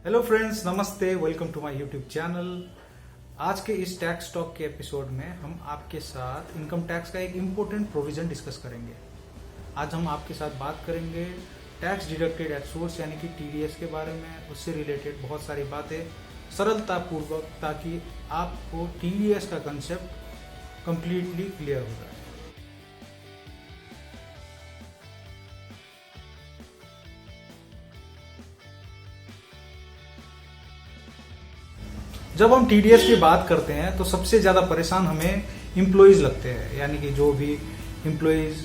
Hello friends, नमस्ते। Welcome to my YouTube channel. आज के इस टैक्स टॉक के एपिसोड में हम आपके साथ इनकम टैक्स का एक इम्पोर्टेंट प्रोविजन डिस्कस करेंगे। आज हम आपके साथ बात करेंगे टैक्स डिडक्टेड एट सोर्स यानी कि टीडीएस के बारे में, उससे रिलेटेड बहुत सारी बातें सरलतापूर्वक, ताकि आपको टीडीएस का कंसेप्ट कंप्लीटली क्लियर हो जाए। जब हम टीडीएस की बात करते हैं तो सबसे ज़्यादा परेशान हमें इम्प्लॉयज़ लगते हैं, यानी कि जो भी इम्प्लॉयज़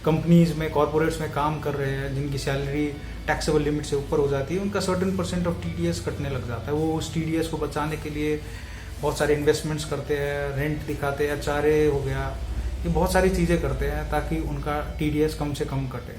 कंपनीज में, कॉरपोरेट्स में काम कर रहे हैं, जिनकी सैलरी टैक्सेबल लिमिट से ऊपर हो जाती है, उनका सर्टेन % ऑफ टीडीएस कटने लग जाता है। वो उस टीडीएस को बचाने के लिए बहुत सारे इन्वेस्टमेंट्स करते हैं, रेंट दिखाते हैं, चारे हो गया, ये बहुत सारी चीज़ें करते हैं ताकि उनका टीडीएस कम से कम कटे।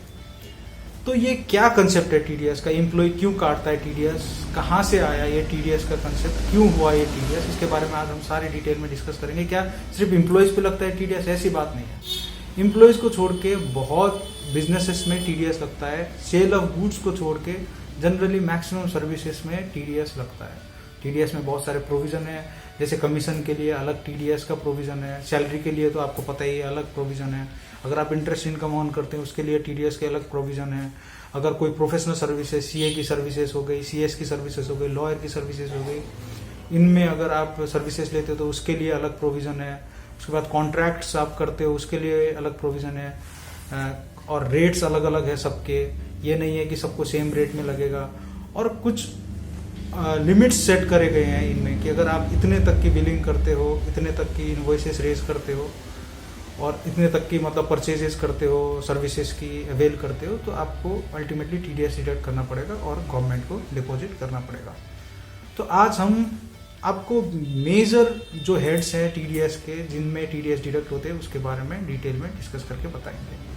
तो ये क्या कंसेप्ट है टीडीएस का? एम्प्लॉय क्यों काटता है टीडीएस? कहाँ से आया ये टीडीएस का कंसेप्ट? क्यों हुआ ये टीडीएस? इसके बारे में आज हम सारे डिटेल में डिस्कस करेंगे। क्या सिर्फ एम्प्लॉयज़ पे लगता है टीडीएस? ऐसी बात नहीं है। एम्प्लॉयज़ को छोड़ के बहुत बिजनेसेस में टीडीएस लगता है। सेल ऑफ गुड्स को छोड़ के जनरली मैक्सिमम सर्विसेज में टीडीएस लगता है। टीडीएस में बहुत सारे प्रोविजन है, जैसे कमीशन के लिए अलग टीडीएस का प्रोविजन है, सैलरी के लिए तो आपको पता ही है अलग प्रोविजन है, अगर आप इंटरेस्ट इनकम ऑन करते हैं उसके लिए टीडीएस के अलग प्रोविजन है, अगर कोई प्रोफेशनल सर्विसेज, सीए की सर्विसेज हो गई, सीएस की सर्विसेज हो गई, लॉयर की सर्विसेज हो गई, इनमें अगर आप सर्विसेज लेते हो तो उसके लिए अलग प्रोविजन है। उसके बाद कॉन्ट्रैक्ट्स आप करते हो उसके लिए अलग प्रोविजन है, और रेट्स अलग अलग है सबके। ये नहीं है कि सबको सेम रेट में लगेगा, और कुछ लिमिट्स सेट करे गए हैं इनमें कि अगर आप इतने तक की बिलिंग करते हो, इतने तक की इनवॉइसेस रेज करते हो, और इतने तक की मतलब परचेजेस करते हो, सर्विसेज की अवेल करते हो, तो आपको अल्टीमेटली टीडीएस डिडक्ट करना पड़ेगा और गवर्नमेंट को डिपॉजिट करना पड़ेगा। तो आज हम आपको मेजर जो हेड्स हैं टीडीएस के, जिनमें टीडीएस डिडक्ट होते हैं, उसके बारे में डिटेल में डिस्कस करके बताएंगे।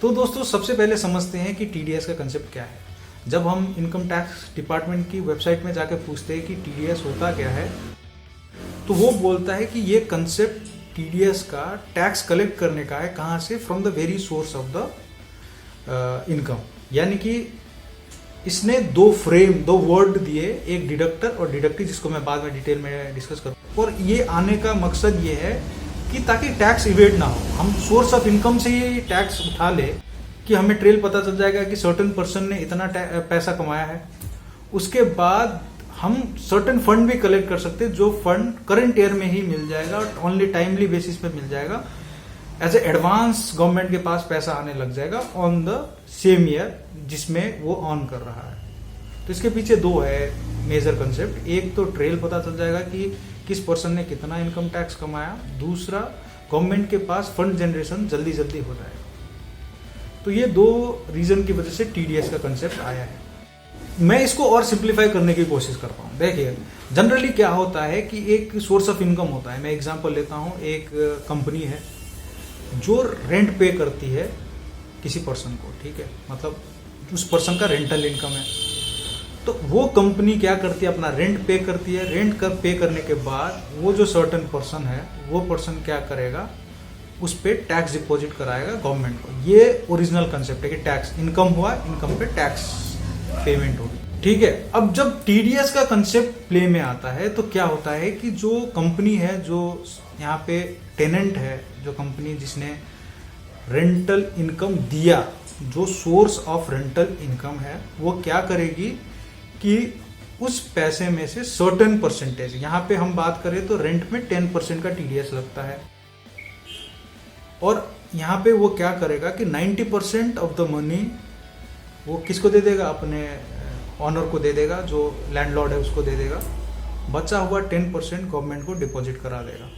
तो दोस्तों, सबसे पहले समझते हैं कि टीडीएस का कंसेप्ट क्या है। जब हम इनकम टैक्स डिपार्टमेंट की वेबसाइट में जाकर पूछते हैं कि टीडीएस होता क्या है, तो वो बोलता है कि ये कंसेप्ट टीडीएस का टैक्स कलेक्ट करने का है। कहाँ से? From the very source of the income. यानी कि इसने दो वर्ड दिए, एक डिडक्टर और डिडक्टी, जिसको मैं बाद में डिटेल में डिस्कस करूँ। और ये आने का मकसद ये है कि ताकि टैक्स इवेड ना हो। हम सोर्स ऑफ इनकम से ही टैक्स उठा ले कि हमें ट्रेल पता चल जाएगा कि सर्टेन पर्सन ने इतना पैसा कमाया है। उसके बाद हम सर्टेन फंड भी कलेक्ट कर सकते हैं, जो फंड करंट ईयर में ही मिल जाएगा और ओनली टाइमली बेसिस पे मिल जाएगा। एज ए एडवांस गवर्नमेंट के पास पैसा आने लग जाएगा ऑन द सेम ईयर जिसमें वो ऑन कर रहा है। तो इसके पीछे दो है मेजर कंसेप्ट। एक तो ट्रेल पता चल जाएगा कि किस पर्सन ने कितना इनकम टैक्स कमाया। दूसरा, गवर्नमेंट के पास फंड जनरेशन जल्दी जल्दी हो जाएगा। तो ये दो रीजन की वजह से टीडीएस का कंसेप्ट आया है। मैं इसको और सिंप्लीफाई करने की कोशिश करता हूँ। देखिए, जनरली क्या होता है कि एक सोर्स ऑफ इनकम होता है। मैं एग्जांपल लेता हूँ, एक कंपनी है जो रेंट पे करती है किसी पर्सन को, ठीक है, मतलब उस पर्सन का रेंटल इनकम है। तो वो कंपनी क्या करती है? अपना रेंट पे करती है। रेंट कर पे करने के बाद वो जो सर्टेन पर्सन है, वो पर्सन क्या करेगा? उस पे टैक्स डिपॉजिट कराएगा गवर्नमेंट को। ये ओरिजिनल कंसेप्ट है कि टैक्स इनकम हुआ, इनकम पे टैक्स पेमेंट होगी, ठीक है। अब जब टीडीएस का कंसेप्ट प्ले में आता है तो क्या होता है कि जो कंपनी है, जो यहाँ पे टेनेंट है, जो कंपनी जिसने रेंटल इनकम दिया, जो सोर्स ऑफ रेंटल इनकम है, वो क्या करेगी कि उस पैसे में से सर्टेन परसेंटेज, यहाँ पे हम बात करें तो रेंट में 10% का टीडीएस लगता है, और यहाँ पे वो क्या करेगा कि 90% ऑफ द मनी वो किसको दे देगा? अपने ऑनर को दे देगा, जो लैंडलॉर्ड है उसको दे देगा। बचा हुआ 10% गवर्नमेंट को डिपॉजिट करा देगा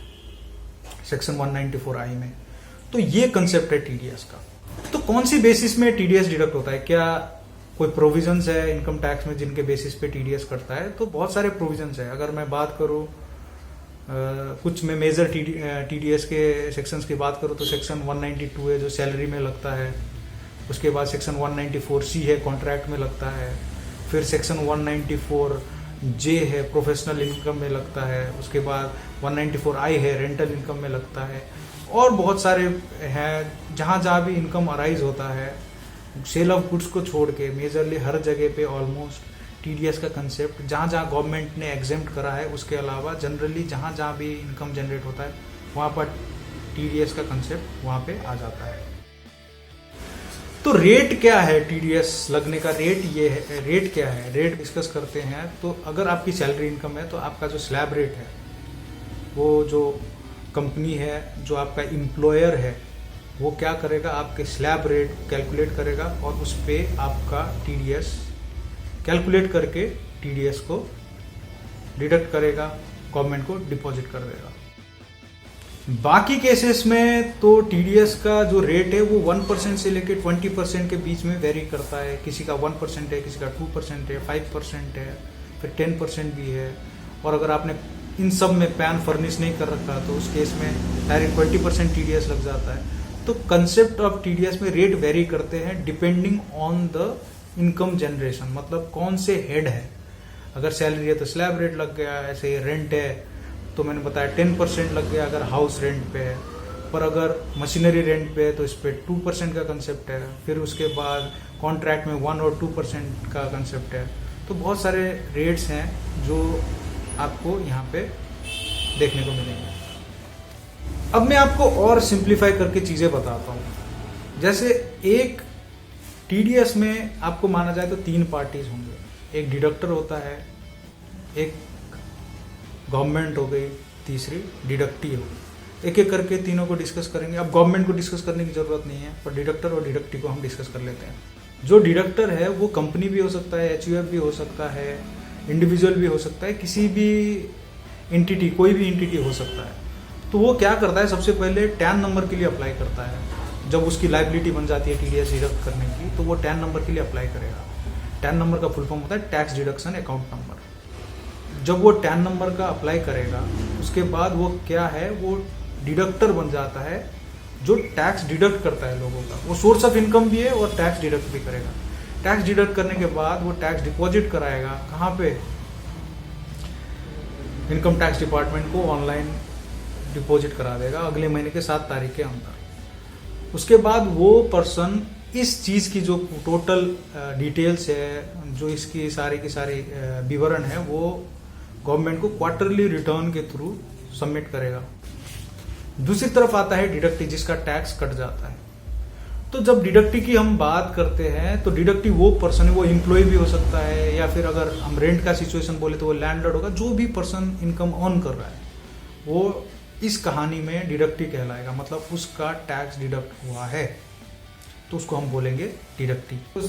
सेक्शन 194I में। तो ये कंसेप्ट है टीडीएस का। तो कौन सी बेसिस में टीडीएस डिडक्ट होता है? क्या कोई प्रोविजंस है इनकम टैक्स में जिनके बेसिस पे टीडीएस कटता है? तो बहुत सारे प्रोविजंस है। अगर मैं बात करूं कुछ में मेजर टीडीएस के सेक्शंस की बात करूं तो सेक्शन 192 है जो सैलरी में लगता है। उसके बाद सेक्शन 194C है, कॉन्ट्रैक्ट में लगता है। फिर सेक्शन 194J है, प्रोफेशनल इनकम में लगता है। उसके बाद 194I है, रेंटल इनकम में लगता है। और बहुत सारे हैं जहाँ जहाँ भी इनकम अराइज होता है, सेल ऑफ गुड्स को छोड़ के मेजरली हर जगह पे ऑलमोस्ट टीडीएस का कंसेप्ट, जहाँ जहाँ गवर्नमेंट ने एग्जेम्प्ट करा है उसके अलावा जनरली जहाँ जहाँ भी इनकम जनरेट होता है वहाँ पर टीडीएस का कंसेप्ट वहाँ पे आ जाता है। तो रेट क्या है टीडीएस लगने का? रेट ये है, रेट क्या है, रेट डिस्कस करते हैं। तो अगर आपकी सैलरी इनकम है तो आपका जो स्लैब रेट है, वो जो कंपनी है, जो आपका एम्प्लॉयर है, वो क्या करेगा, आपके स्लैब रेट कैलकुलेट करेगा और उस पर आपका टीडीएस कैलकुलेट करके टीडीएस को डिडक्ट करेगा, गवर्नमेंट को डिपॉजिट कर देगा। बाकी केसेस में तो टीडीएस का जो रेट है वो 1% से लेकर 20% के बीच में वेरी करता है। किसी का 1% है, किसी का 2% है, 5% है, फिर 10% भी है। और अगर आपने इन सब में पैन फर्निश नहीं कर रखा तो उस केस में डायरेक्ट 20% टीडीएस लग जाता है। तो कंसेप्ट ऑफ टीडीएस में रेट वेरी करते हैं depending on the income generation, मतलब कौन से हेड है। अगर सैलरी है तो स्लैब रेट लग गया, ऐसे रेंट है तो मैंने बताया 10% लग गया अगर हाउस रेंट पे है। पर अगर मशीनरी रेंट पे है तो इस पर 2% का कंसेप्ट है। फिर उसके बाद कॉन्ट्रैक्ट में 1 और 2% का कंसेप्ट है। तो बहुत सारे रेट्स हैं जो आपको यहाँ पे देखने को मिलेंगे। अब मैं आपको और सिंप्लीफाई करके चीज़ें बताता हूँ। जैसे एक टीडीएस में आपको माना जाए तो 3 पार्टीज होंगे। एक डिडक्टर होता है, एक गवर्नमेंट हो गई, तीसरी डिडक्टी हो गई। एक एक करके तीनों को डिस्कस करेंगे। अब गवर्नमेंट को डिस्कस करने की जरूरत नहीं है, पर डिडक्टर और डिडक्टी को हम डिस्कस कर लेते हैं। जो डिडक्टर है वो कंपनी भी हो सकता है, एचयूएफ भी हो सकता है, इंडिविजुअल भी हो सकता है, किसी भी एंटिटी, कोई भी एंटिटी हो सकता है। तो वो क्या करता है, सबसे पहले टैन नंबर के लिए अप्लाई करता है। जब उसकी लाइबिलिटी बन जाती है टीडीएस डिडक्ट करने की, तो वो टैन नंबर के लिए अप्लाई करेगा। टैन नंबर का फुल फॉर्म होता है टैक्स डिडक्शन अकाउंट नंबर। जब वो टैन नंबर का अप्लाई करेगा उसके बाद वो क्या है, वो डिडक्टर बन जाता है जो टैक्स डिडक्ट करता है लोगों का। वो सोर्स ऑफ इनकम भी है और टैक्स डिडक्ट भी करेगा। टैक्स डिडक्ट करने के बाद वो टैक्स डिपॉजिट कराएगा कहाँ पे, इनकम टैक्स डिपार्टमेंट को ऑनलाइन डिपॉजिट करा देगा अगले महीने के 7 तारीख के अंदर। उसके बाद वो पर्सन इस चीज़ की जो टोटल डिटेल्स है, जो इसकी सारी की सारी विवरण है, वो गवर्नमेंट को क्वार्टरली रिटर्न के थ्रू सबमिट करेगा। दूसरी तरफ आता है डिडक्टी, जिसका टैक्स कट जाता है। तो जब डिडक्टी की हम बात करते हैं तो डिडक्टी वो पर्सन है, वो एम्प्लॉय भी हो सकता है, या फिर अगर हम रेंट का सिचुएशन बोले तो वो लैंडलॉर्ड होगा। जो भी पर्सन इनकम अर्न कर रहा है वो इस कहानी में डिडक्टी कहलाएगा, मतलब उसका टैक्स डिडक्ट हुआ है तो उसको हम बोलेंगे डिडक्टी। तो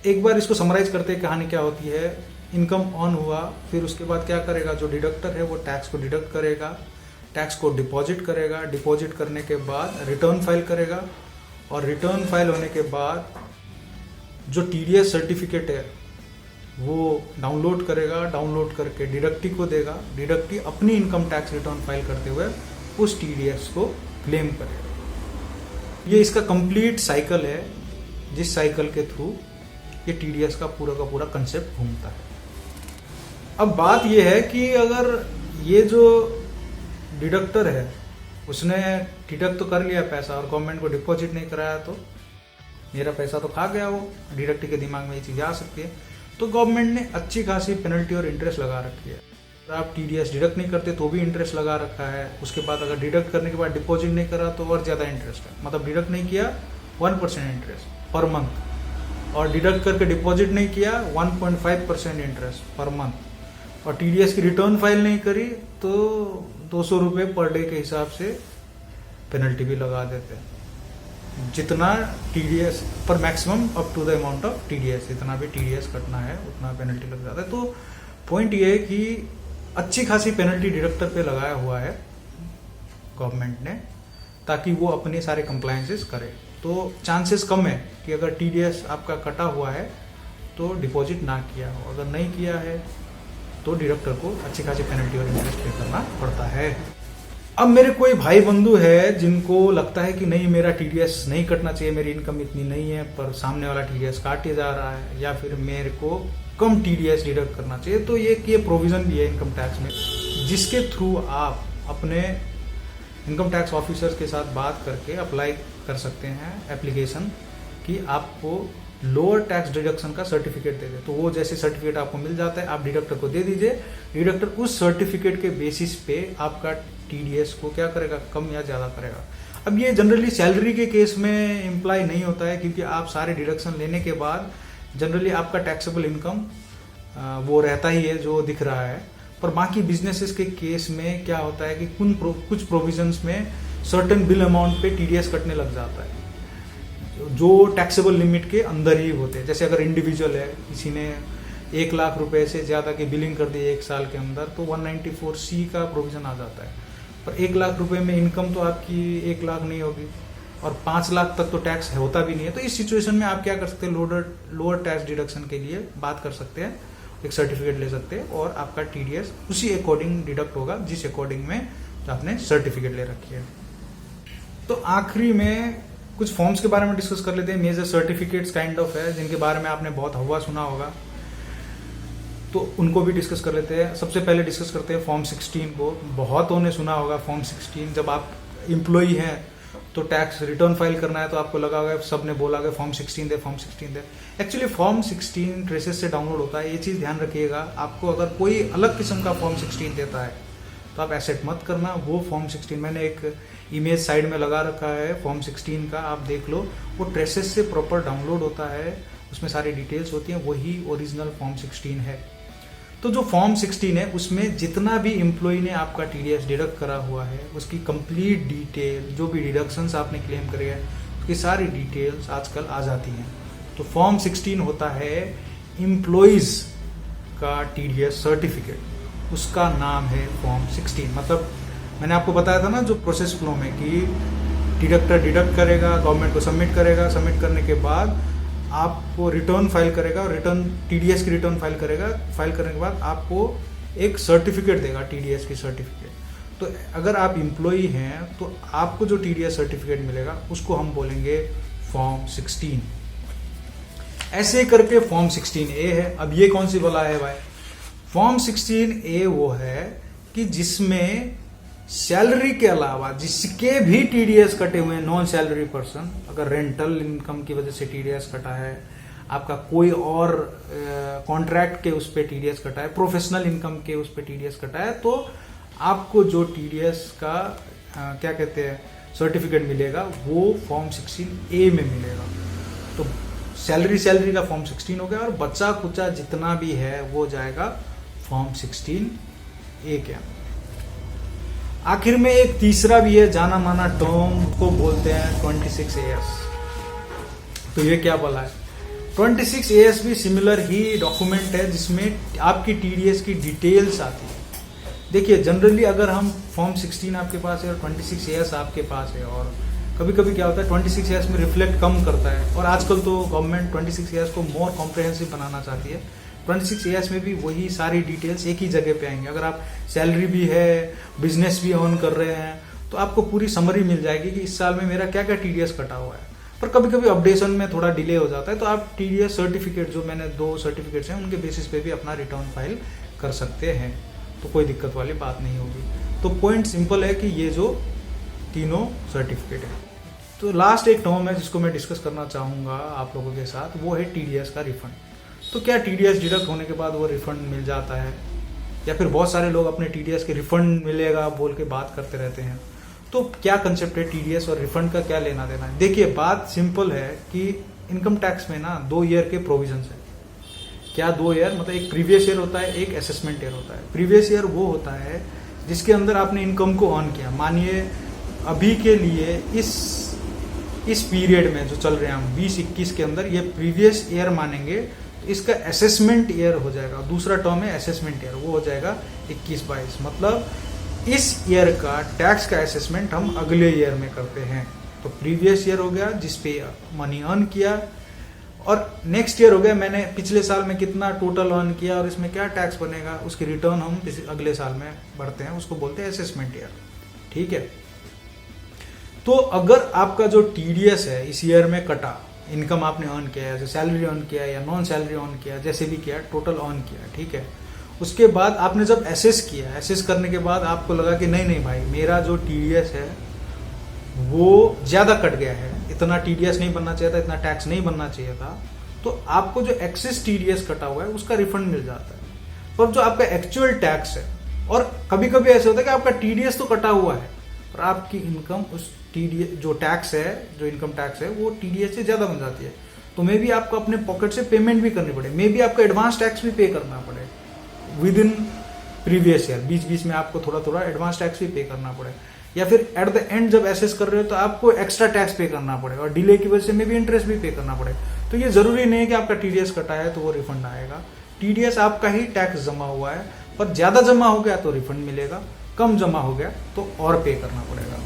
एक बार इसको समराइज करते हैं कहानी क्या होती है। इनकम अर्न हुआ, फिर उसके बाद क्या करेगा, जो डिडक्टर है वो टैक्स को डिडक्ट करेगा, टैक्स को डिपॉजिट करेगा, डिपॉजिट करने के बाद रिटर्न फाइल करेगा, और रिटर्न फाइल होने के बाद जो टीडीएस सर्टिफिकेट है वो डाउनलोड करेगा, डाउनलोड करके डिडक्टी को देगा। डिडक्टी अपनी इनकम टैक्स रिटर्न फाइल करते हुए उस टीडीएस को क्लेम करेगा। ये इसका कंप्लीट साइकिल है, जिस साइकिल के थ्रू ये टीडीएस का पूरा कंसेप्ट घूमता है। अब बात ये है कि अगर ये जो डिडक्टर है उसने डिडक्ट तो कर लिया पैसा और गवर्नमेंट को डिपॉजिट नहीं कराया, तो मेरा पैसा तो खा गया। वो डिडक्टी के दिमाग में ये चीज़ आ सकती है। तो गवर्नमेंट ने अच्छी खासी पेनल्टी और इंटरेस्ट लगा रखी है। अगर आप टीडीएस डिडक्ट नहीं करते तो भी इंटरेस्ट लगा रखा है। उसके बाद अगर डिडक्ट करने के बाद डिपॉजिट नहीं करा तो और ज़्यादा इंटरेस्ट है। मतलब डिडक्ट नहीं किया 1% इंटरेस्ट पर मंथ, और डिडक्ट करके डिपॉजिट नहीं किया 1.5% इंटरेस्ट पर मंथ, और टीडीएस की रिटर्न फाइल नहीं करी तो 200 रुपये पर डे के हिसाब से पेनल्टी भी लगा देते हैं। जितना टीडीएस पर maximum up to the amount of TDS, जितना भी टीडीएस कटना है उतना पेनल्टी लग जाता है। तो पॉइंट ये है कि अच्छी खासी पेनल्टी डिडक्टर पे लगाया हुआ है गवर्नमेंट ने, ताकि वो अपने सारे कंप्लायंसेस करे। तो चांसेस कम है कि अगर टीडीएस आपका कटा हुआ है तो डिपॉजिट ना किया हो, अगर नहीं किया है तो डिडक्टर को अच्छी खासी पेनल्टी और इंटरेस्ट पे करना पड़ता है। अब मेरे कोई भाई बंधु है जिनको लगता है कि नहीं, मेरा टीडीएस नहीं कटना चाहिए, मेरी इनकम इतनी नहीं है, पर सामने वाला टीडीएस काटे जा रहा है, या फिर मेरे को कम टीडीएस डिडक्ट करना चाहिए। तो ये प्रोविजन भी है इनकम टैक्स में, जिसके थ्रू आप अपने इनकम टैक्स ऑफिसर्स के साथ बात करके अप्लाई कर सकते हैं एप्लीकेशन कि आपको लोअर टैक्स डिडक्शन का सर्टिफिकेट दे दे। तो वो जैसे सर्टिफिकेट आपको मिल जाता है, आप डिडक्टर को दे दीजिए, डिडक्टर उस सर्टिफिकेट के बेसिस पे आपका टीडीएस को क्या करेगा, कम या ज़्यादा करेगा। अब ये जनरली सैलरी के केस में इम्प्लाई नहीं होता है, क्योंकि आप सारे डिडक्शन लेने के बाद जनरली आपका टैक्सेबल इनकम वो रहता ही है जो दिख रहा है। पर बाकी बिजनेसेस के केस में क्या होता है कि कुछ प्रोविजंस में सर्टेन बिल अमाउंट पे टीडीएस कटने लग जाता है, जो टैक्सेबल लिमिट के अंदर ही होते हैं। जैसे अगर इंडिविजुअल है, किसी ने 1 लाख रुपए से ज़्यादा की बिलिंग कर दी 1 साल के अंदर, तो 194C का प्रोविज़न आ जाता है। पर 1 लाख रुपए में इनकम तो आपकी 1 लाख नहीं होगी, और 5 लाख तक तो टैक्स होता भी नहीं है। तो इस सिचुएशन में आप क्या कर सकते हैं, लोअर टैक्स डिडक्शन के लिए बात कर सकते हैं, एक सर्टिफिकेट ले सकते हैं, और आपका टीडीएस उसी अकॉर्डिंग डिडक्ट होगा जिस अकॉर्डिंग में आपने सर्टिफिकेट ले रखी है। तो आखिरी में कुछ फॉर्म्स के बारे में डिस्कस कर लेते हैं। मेजर सर्टिफिकेट्स काइंड ऑफ है जिनके बारे में आपने बहुत हवा सुना होगा, तो उनको भी डिस्कस कर लेते हैं। सबसे पहले डिस्कस करते हैं फॉर्म 16 को। बहुतों ने सुना होगा फॉर्म 16। जब आप एम्प्लॉई हैं तो टैक्स रिटर्न फाइल करना है, तो आपको लगा होगा, सब ने बोला होगा फॉर्म 16 दे, फॉर्म 16 दे। एक्चुअली फॉर्म 16 ट्रेसेस से डाउनलोड होता है। ये चीज़ ध्यान रखिएगा, आपको अगर कोई अलग किस्म का फॉर्म 16 देता है तो आप एसेट मत करना। वो फॉर्म 16 मैंने एक इमेज साइड में लगा रखा है फॉर्म 16 का, आप देख लो, वो ट्रेसेस से प्रॉपर डाउनलोड होता है, उसमें सारी डिटेल्स होती हैं, वही ओरिजिनल फॉर्म 16 है। तो जो फॉर्म 16 है उसमें जितना भी एम्प्लॉय ने आपका टीडीएस डिडक्ट करा हुआ है, उसकी कंप्लीट डिटेल, जो भी डिडक्शंस आपने क्लेम करे हैं, उसकी सारी डिटेल्स आजकल आ जाती हैं। तो फॉर्म 16 होता है एम्प्लॉयज का टीडीएस सर्टिफिकेट, उसका नाम है फॉर्म 16। मतलब मैंने आपको बताया था ना जो प्रोसेस फ्लो में, कि डिडक्टर डिडक्ट करेगा, गवर्नमेंट को सबमिट करेगा, सबमिट करने के बाद आपको रिटर्न फाइल करेगा, और रिटर्न टीडीएस की रिटर्न फाइल करेगा, फाइल करने के बाद आपको एक सर्टिफिकेट देगा, टीडीएस की सर्टिफिकेट। तो अगर आप एम्प्लॉई हैं तो आपको जो टीडीएस सर्टिफिकेट मिलेगा उसको हम बोलेंगे फॉर्म 16। ऐसे करके फॉर्म 16A है। अब ये कौन सी वाला है भाई? फॉर्म 16A वो है कि जिसमें सैलरी के अलावा जिसके भी टीडीएस कटे हुए हैं, नॉन सैलरी पर्सन, अगर रेंटल इनकम की वजह से टीडीएस कटा है, आपका कोई और कॉन्ट्रैक्ट के उस पर टीडीएस कटा है, प्रोफेशनल इनकम के उस पर टीडीएस कटा है, तो आपको जो टीडीएस का क्या कहते हैं सर्टिफिकेट मिलेगा वो फॉर्म 16A में मिलेगा। तो सैलरी का फॉर्म 16 हो गया, और बचा कुचा जितना भी है वो जाएगा फॉर्म 16A के अंदर। आखिर में एक तीसरा भी है, जाना माना टर्म को बोलते हैं 26AS। तो ये क्या बोला है? 26AS भी सिमिलर ही डॉक्यूमेंट है जिसमें आपकी टीडीएस की डिटेल्स आती है। देखिए जनरली अगर हम फॉर्म 16 आपके पास है और 26AS आपके पास है, और कभी कभी क्या होता है 26AS में रिफ्लेक्ट कम करता है, और आजकल तो गवर्नमेंट 26AS को मोर कॉम्प्रिहेंसिव बनाना चाहती है। 26AS में भी वही सारी डिटेल्स एक ही जगह पे आएंगे। अगर आप सैलरी भी है, बिजनेस भी ऑन कर रहे हैं, तो आपको पूरी समरी मिल जाएगी कि इस साल में मेरा क्या क्या टीडीएस कटा हुआ है। पर कभी कभी अपडेशन में थोड़ा डिले हो जाता है, तो आप टीडीएस सर्टिफिकेट, जो मैंने 2 सर्टिफिकेट्स हैं, उनके बेसिस पे भी अपना रिटर्न फाइल कर सकते हैं, तो कोई दिक्कत वाली बात नहीं होगी। तो पॉइंट सिंपल है कि ये जो तीनों सर्टिफिकेट है। तो लास्ट एक टर्म है जिसको मैं डिस्कस करना चाहूँगा आप लोगों के साथ, वो है टीडीएस का रिफंड। तो क्या टीडीएस डिडक्ट होने के बाद वो रिफंड मिल जाता है, या फिर बहुत सारे लोग अपने टीडीएस के रिफंड मिलेगा बोल के बात करते रहते हैं। तो क्या कंसेप्ट है टीडीएस और रिफंड का, क्या लेना देना है? देखिए बात सिंपल है कि इनकम टैक्स में ना 2 ईयर के प्रोविजंस है। क्या 2 ईयर? मतलब एक प्रीवियस ईयर होता है, एक असेसमेंट ईयर होता है। प्रीवियस ईयर वो होता है जिसके अंदर आपने इनकम को अर्न किया। मानिए अभी के लिए इस पीरियड में जो चल रहे हैं हम 20-21 के अंदर, ये प्रीवियस ईयर मानेंगे, तो इसका असेसमेंट ईयर हो जाएगा। दूसरा टर्म है असेसमेंट ईयर, वो हो जाएगा 21-22। मतलब इस ईयर का टैक्स का असेसमेंट हम अगले ईयर में करते हैं। तो प्रीवियस ईयर हो गया जिस पे मनी अर्न किया, और नेक्स्ट ईयर हो गया मैंने पिछले साल में कितना टोटल अर्न किया और इसमें क्या टैक्स बनेगा, उसकी रिटर्न हम अगले साल में भरते हैं, उसको बोलते हैं असेसमेंट ईयर। ठीक है। तो अगर आपका जो टीडीएस है इस ईयर में कटा, इनकम आपने अर्न किया है, सैलरी अर्न किया या नॉन सैलरी अर्न किया, जैसे भी किया, टोटल अर्न किया, ठीक है। उसके बाद आपने जब एसेस किया, एसेस करने के बाद आपको लगा कि नहीं भाई, मेरा जो टीडीएस है वो ज़्यादा कट गया है, इतना टीडीएस नहीं बनना चाहिए था, इतना टैक्स नहीं बनना चाहिए था, तो आपको जो एक्सेस टीडीएस कटा हुआ है उसका रिफंड मिल जाता है। पर जो आपका एक्चुअल टैक्स है, और कभी कभी ऐसे होता है कि आपका टीडीएस तो कटा हुआ है पर आपकी इनकम उस टीडीएस जो टैक्स है, जो इनकम टैक्स है, वो टीडीएस से ज़्यादा बन जाती है। तो मे बी आपको अपने पॉकेट से पेमेंट भी करनी पड़े, मे बी आपको एडवांस टैक्स भी पे करना पड़े विद इन प्रीवियस ईयर, बीच बीच में आपको थोड़ा थोड़ा एडवांस टैक्स भी पे करना पड़े, या फिर एट द एंड जब एसेस कर रहे हो तो आपको एक्स्ट्रा टैक्स पे करना पड़े, और डिले की वजह से मे बी इंटरेस्ट भी पे करना पड़े। तो ये जरूरी नहीं है कि आपका टीडीएस कटा है तो वो रिफंड आएगा। टीडीएस आपका ही टैक्स जमा हुआ है, पर ज्यादा जमा हो गया तो रिफंड मिलेगा, कम जमा हो गया तो और पे करना पड़ेगा।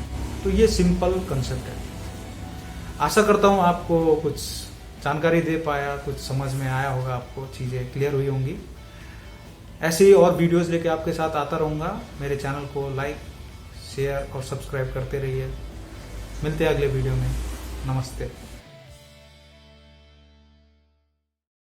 तो ये सिंपल कंसेप्ट है। आशा करता हूँ आपको कुछ जानकारी दे पाया, कुछ समझ में आया होगा, आपको चीज़ें क्लियर हुई होंगी। ऐसे ही और वीडियोस लेके आपके साथ आता रहूँगा। मेरे चैनल को लाइक, शेयर और सब्सक्राइब करते रहिए। मिलते हैं अगले वीडियो में। नमस्ते।